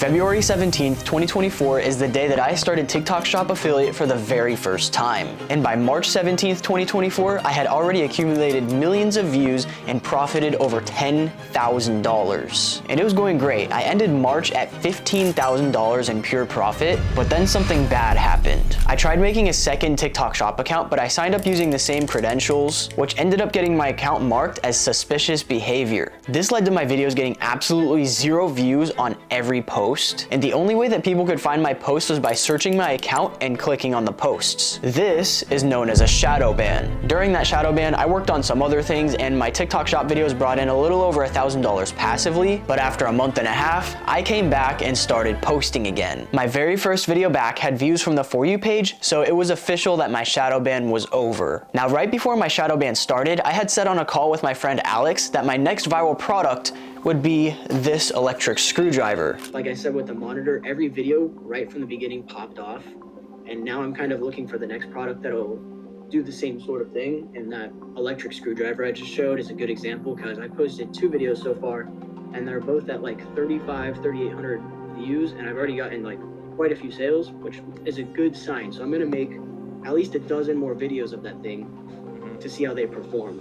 February 17th, 2024 is the day that I started TikTok Shop Affiliate for the very first time. And by March 17th, 2024, I had already accumulated millions of views and profited over $10,000. And it was going great. I ended March at $15,000 in pure profit, but then something bad happened. I tried making a second TikTok Shop account, but I signed up using the same credentials, which ended up getting my account marked as suspicious behavior. This led to my videos getting absolutely 0 views on every post, and the only way that people could find my posts was by searching my account and clicking on the posts. This is known as a shadow ban. During that shadow ban, I worked on some other things, and my TikTok Shop videos brought in a little over $1,000 passively, but after a month and a half, I came back and started posting again. My very first video back had views from the For You page, so it was official that my shadow ban was over. Now, right before my shadow ban started, I had said on a call with my friend Alex that my next viral product would be this electric screwdriver. Like I said with the monitor, every video right from the beginning popped off, and now I'm kind of looking for the next product that'll do the same sort of thing, and that electric screwdriver I just showed is a good example because I posted 2 videos so far, and they're both at like 3,800 views, and I've already gotten like quite a few sales, which is a good sign. So I'm gonna make at least a dozen more videos of that thing to see how they perform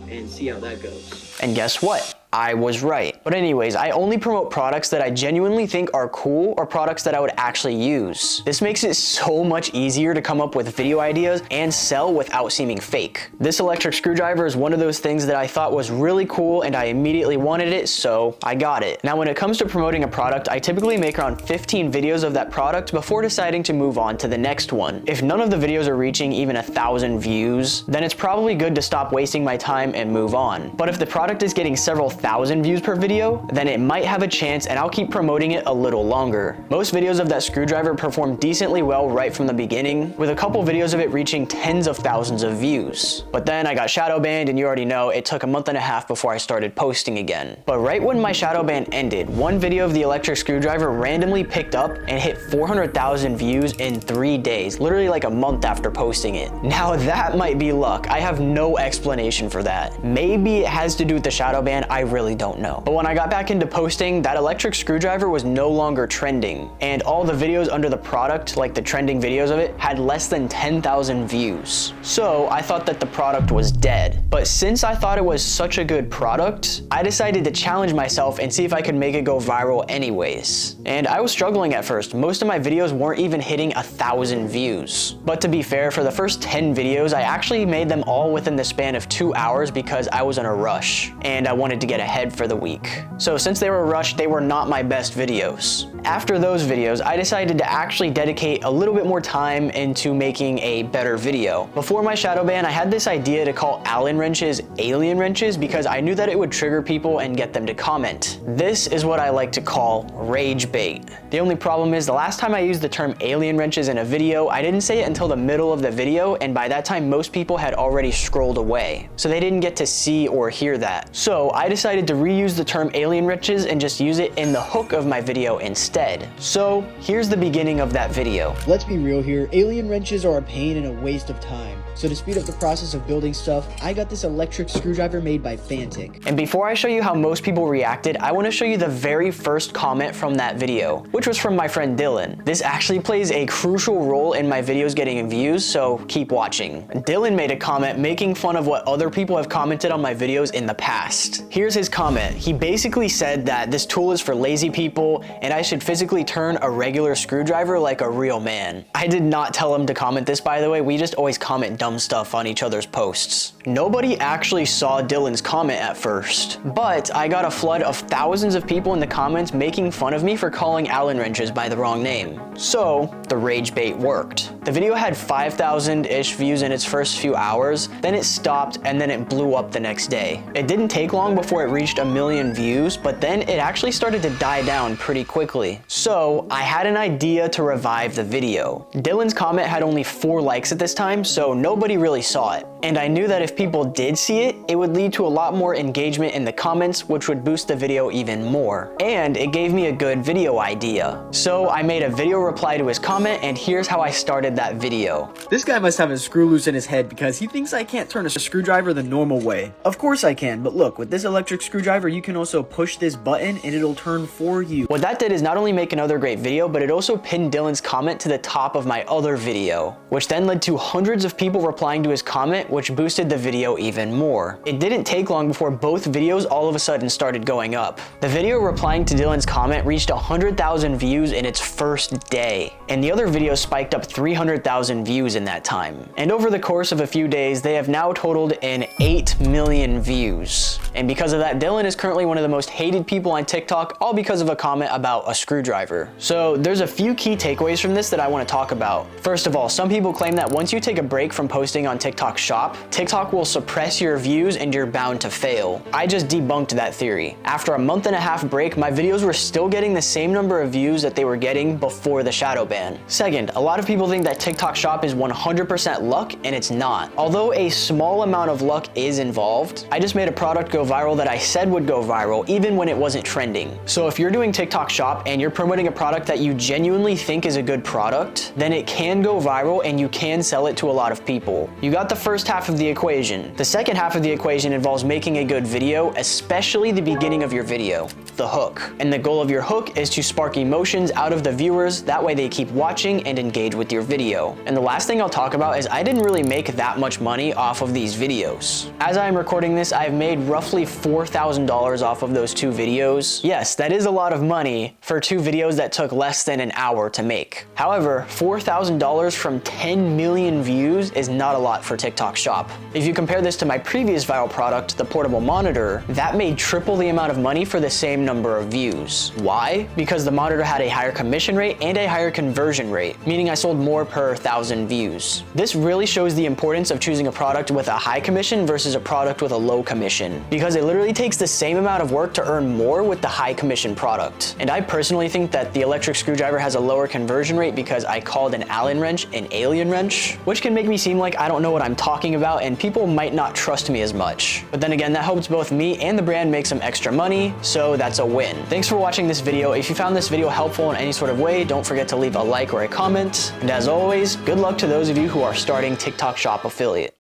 and see how that goes. And guess what? I was right. But anyways, I only promote products that I genuinely think are cool or products that I would actually use. This makes it so much easier to come up with video ideas and sell without seeming fake. This electric screwdriver is one of those things that I thought was really cool and I immediately wanted it, so I got it. Now, when it comes to promoting a product, I typically make around 15 videos of that product before deciding to move on to the next one. If none of the videos are reaching even 1,000 views, then it's probably good to stop wasting my time and move on. But if the product is getting several thousand views per video, then it might have a chance and I'll keep promoting it a little longer. Most videos of that screwdriver perform decently well right from the beginning, with a couple videos of it reaching tens of thousands of views. But then I got shadow banned, and you already know it took a month and a half before I started posting again. But right when my shadow ban ended, one video of the electric screwdriver randomly picked up and hit 400,000 views in 3 days, literally like a month after posting it. Now that might be luck. I have no explanation for that. Maybe it has to do with the shadow ban, I really don't know. But when I got back into posting, that electric screwdriver was no longer trending, and all the videos under the product, like the trending videos of it, had less than 10,000 views. So I thought that the product was dead. But since I thought it was such a good product, I decided to challenge myself and see if I could make it go viral anyways. And I was struggling at first. Most of my videos weren't even hitting 1,000 views. But to be fair, for the first 10 videos, I actually made them all within the span of 2 hours because I was in a rush and I wanted to get ahead for the week. So since they were rushed, they were not my best videos. After those videos, I decided to actually dedicate a little bit more time into making a better video. Before my shadow ban, I had this idea to call Allen wrenches alien wrenches because I knew that it would trigger people and get them to comment. This is what I like to call rage bait. The only problem is the last time I used the term alien wrenches in a video, I didn't say it until the middle of the video, and by that time most people had already scrolled away, so they didn't get to see or hear that. So I decided to reuse the term alien wrenches and just use it in the hook of my video instead. So here's the beginning of that video. Let's be real here, alien wrenches are a pain and a waste of time. So to speed up the process of building stuff, I got this electric screwdriver made by Fantic. And before I show you how most people reacted, I want to show you the very first comment from that video, which was from my friend Dylan. This actually plays a crucial role in my videos getting views, so keep watching. Dylan made a comment making fun of what other people have commented on my videos in the past. Here's his comment. He basically said that this tool is for lazy people and I should physically turn a regular screwdriver like a real man. I did not tell him to comment this, by the way. We just always comment dumb stuff on each other's posts. Nobody actually saw Dylan's comment at first, but I got a flood of thousands of people in the comments making fun of me for calling Allen wrenches by the wrong name. So the rage bait worked. The video had 5,000-ish views in its first few hours, then it stopped, and then it blew up the next day. It didn't take long before it reached 1 million views, but then it actually started to die down pretty quickly. So I had an idea to revive the video. Dylan's comment had only 4 likes at this time, so nobody really saw it. And I knew that if people did see it, it would lead to a lot more engagement in the comments, which would boost the video even more. And it gave me a good video idea. So I made a video reply to his comment, and here's how I started started that video. This guy must have a screw loose in his head because he thinks I can't turn a screwdriver the normal way. Of course I can, but look, with this electric screwdriver, you can also push this button and it'll turn for you. What that did is not only make another great video, but it also pinned Dylan's comment to the top of my other video, which then led to hundreds of people replying to his comment, which boosted the video even more. It didn't take long before both videos all of a sudden started going up. The video replying to Dylan's comment reached 100,000 views in its first day, and the other video spiked up 300,000 views in that time. And over the course of a few days, they have now totaled in 8 million views. And because of that, Dylan is currently one of the most hated people on TikTok, all because of a comment about a screwdriver. So there's a few key takeaways from this that I want to talk about. First of all, some people claim that once you take a break from posting on TikTok Shop, TikTok will suppress your views and you're bound to fail. I just debunked that theory. After a month and a half break, my videos were still getting the same number of views that they were getting before the shadow ban. Second, a lot of people think that TikTok Shop is 100% luck, and it's not. Although a small amount of luck is involved, I just made a product go viral that I said would go viral even when it wasn't trending. So if you're doing TikTok Shop and you're promoting a product that you genuinely think is a good product, then it can go viral and you can sell it to a lot of people. You got the first half of the equation. The second half of the equation involves making a good video, especially the beginning of your video, the hook. And the goal of your hook is to spark emotions out of the viewers, that way they keep watching and engage with your video. And the last thing I'll talk about is I didn't really make that much money off of these videos. As I'm recording this, I've made roughly $4,000 off of those 2 videos. Yes, that is a lot of money for 2 videos that took less than an hour to make. However, $4,000 from 10 million views is not a lot for TikTok Shop. If you compare this to my previous viral product, the portable monitor, that made triple the amount of money for the same number of views. Why? Because the monitor had a higher commission rate and a higher conversion rate, meaning I sold more per 1,000 views. This really shows the importance of choosing a product with a high commission versus a product with a low commission, because it literally takes the same amount of work to earn more with the high commission product. And I personally think that the electric screwdriver has a lower conversion rate because I called an Allen wrench an alien wrench, which can make me seem like I don't know what I'm talking about and people might not trust me as much. But then again, that helps both me and the brand make some extra money, so that's a win. Thanks for watching this video. If you found this video helpful in any sort of way, don't forget to leave a like or a comment. And as always, good luck to those of you who are starting TikTok Shop affiliate.